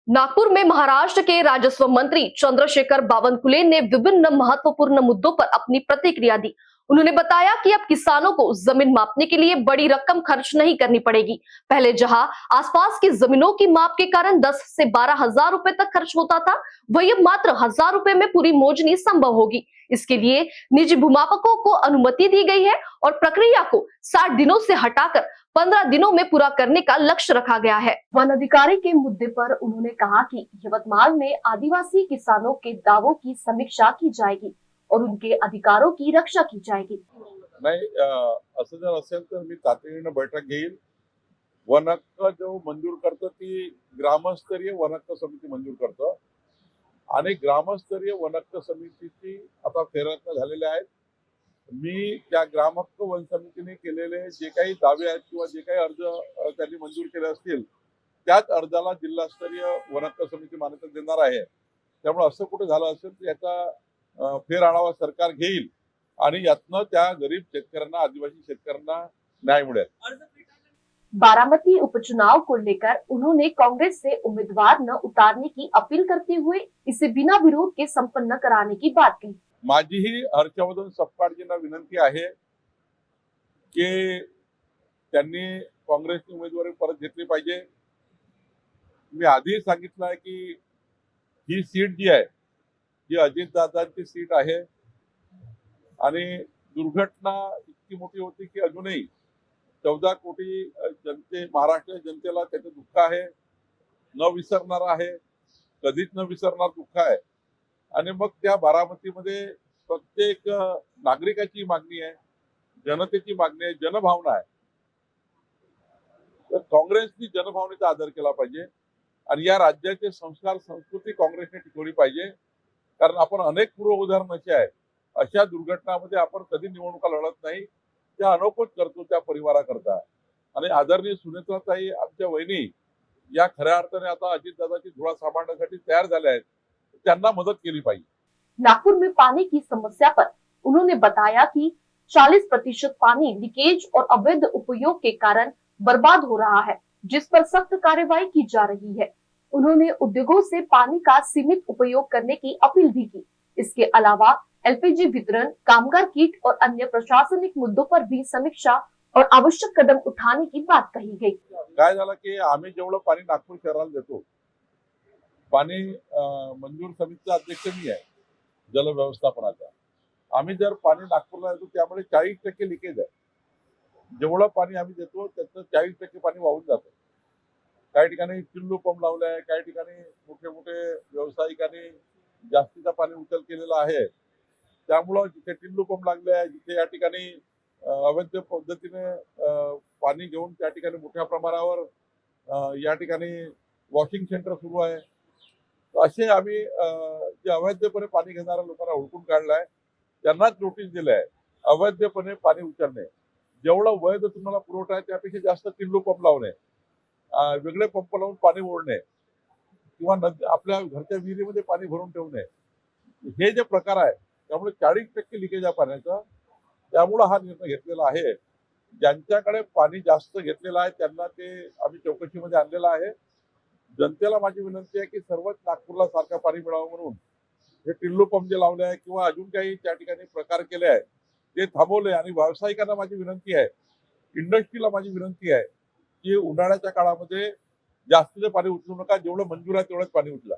नागपुर में महाराष्ट्र के राजस्व मंत्री चंद्रशेखर बावनकुले ने विभिन्न महत्वपूर्ण मुद्दों पर अपनी प्रतिक्रिया दी। उन्होंने बताया कि अब किसानों को जमीन मापने के लिए बड़ी रकम खर्च नहीं करनी पड़ेगी। पहले जहां आसपास की जमीनों की माप के कारण 10 से 12 हजार रुपए तक खर्च होता था, वही अब मात्र 1000 रुपए में पूरी मोजनी संभव होगी। इसके लिए निजी भूमापकों को अनुमति दी गई है और प्रक्रिया को 60 दिनों से हटाकर 15 दिनों में पूरा करने का लक्ष्य रखा गया है। वन अधिकारी के मुद्दे पर उन्होंने कहा कि यवतमाल में आदिवासी किसानों के दावों की समीक्षा की जाएगी और उनके अधिकारों की रक्षा की जाएगी। नाही, असं जर असेल तर मी तातडीने बैठक घेईल। वन हक्क जो मंजूर करतं ती ग्रामस्तरीय वन हक्क समिती मंजूर करतं आणि ग्रामस्तरीय वन हक्क समितीची आता फेररचना झालेल्या आहेत। मी त्या ग्राम हक्क वन समितीने केलेले जे काही दावे आहेत किंवा जे काही अर्ज त्यांनी मंजूर केले असतील त्याच अर्जाला जिल्हास्तरीय वन हक्क समिती मान्यता देणार आहे। त्यामुळे असं कुठे झालं असेल तर याचा फेर आढावा सरकार घेईल आणि यातनं त्या गरीब शेतकऱ्यांना, आदिवासी शेतकऱ्यांना न्याय मिळेल। बारामती उपचुनाव को लेकर उन्होंने कांग्रेस से उम्मीदवार न उतारने की अपील करते हुए इसे बिना विरोध के संपन्न कराने की बात कही। माझी ही हर्षवर्धन सपकाळजींना विनंती आहे की त्यांनी काँग्रेसची उमेदवारी परत घेतली पाहिजे। मी आधी सांगितलं आहे की ही सीट जी आहे ही अजितदादांची सीट आहे आणि दुर्घटना इतकी मोठी होती की अजूनही 14 कोटी महाराष्ट्र जनतेला त्याचं दुःख आहे, न विसरणार आहे, कधीच न विसरणार दुःख आहे। आणि मग त्या बारामतीमध्ये प्रत्येक नागरिकाची मागणी आहे, जनतेची मागणी आहे, जनभावना आहे। तर काँग्रेसनी जनभावनेचा आदर केला पाहिजे आणि या राज्याचे संस्कार संस्कृती काँग्रेसने टिकवली पाहिजे। कारण आपण अनेक पूर्व उदाहरण असे आहेत, अशा दुर्घटनांमध्ये आपण कधी निवडणुका लढत नाही, त्या अनोखोच करतो त्या परिवाराकरता। आणि आदरणीय सुनेत्राताई आमच्या वहिनी या खऱ्या अर्थाने आता अजितदादाची धुळा सांभाळण्यासाठी तयार झाल्या आहेत, त्यांना मदत केली पाहिजे। नागपुर में पानी की समस्या पर उन्होंने बताया कि 40% पानी लीकेज और अवैध उपयोग के कारण बर्बाद हो रहा है, जिस पर सख्त कार्रवाई की जा रही है। उन्होंने उद्योगों से पानी का सीमित उपयोग करने की अपील भी की। इसके अलावा एलपीजी वितरण, कामगार किट और अन्य प्रशासनिक मुद्दों पर भी समीक्षा और आवश्यक कदम उठाने की बात कही गई। काय झालं की आम्ही जेवढं पाणी नागपूर शहराला देतो, पाणी मंजूर समितीचा अध्यक्ष मी आहे जल व्यवस्थापनाचा। आम्ही जर पाणी नागपूरला देतो त्यामुळे 40% लिकेज आहे। जेवढं पाणी आम्ही देतो त्याचं 40% पाणी वाहून जातं। काही ठिकाणी चिल्लू पंप लावले आहे, काही ठिकाणी मोठे मोठे व्यावसायिकांनी जास्तीचा पाणी उचल केलेला आहे। त्यामुळे जिथे टिल्लू पंप लागले आहे, जिथे या ठिकाणी अवैध पद्धतीने पाणी घेऊन त्या ठिकाणी मोठ्या प्रमाणावर या ठिकाणी वॉशिंग सेंटर सुरू आहे, असे आम्ही जे अवैधपणे पाणी घेणाऱ्या लोकांना हुडकून काढलाय, त्यांनाच नोटीस दिली आहे। अवैधपणे पाणी उचलणे, जेवढं वैध तुम्हाला पुरवठा आहे त्यापेक्षा जास्त टिल्लू पंप लावणे, वेगळे पंप लावून पाणी ओढणे किंवा आपल्या घरच्या विहिरीमध्ये पाणी भरून ठेवणे, हे जे प्रकार आहे त्यामुळे 40% लिकेज आहे पाण्याचा। त्यामुळे हा निर्णय घेतलेला आहे। ज्यांच्याकडे पाणी जास्त घेतलेलं आहे त्यांना ते आम्ही चौकशीमध्ये आणलेलं आहे। जनतेला माझी विनंती आहे की सर्वच नागपूरला सारखं पाणी मिळावं म्हणून हे टिल्लू पंप जे लावले आहे किंवा अजून काही त्या ठिकाणी प्रकार केले आहे ते थांबवले। आणि व्यावसायिकांना माझी विनंती आहे, इंडस्ट्रीला माझी विनंती आहे की उन्हाळ्याच्या काळामध्ये जास्तीचं पाणी उचलू नका, जेवढं मंजूर आहे तेवढंच पाणी उचला।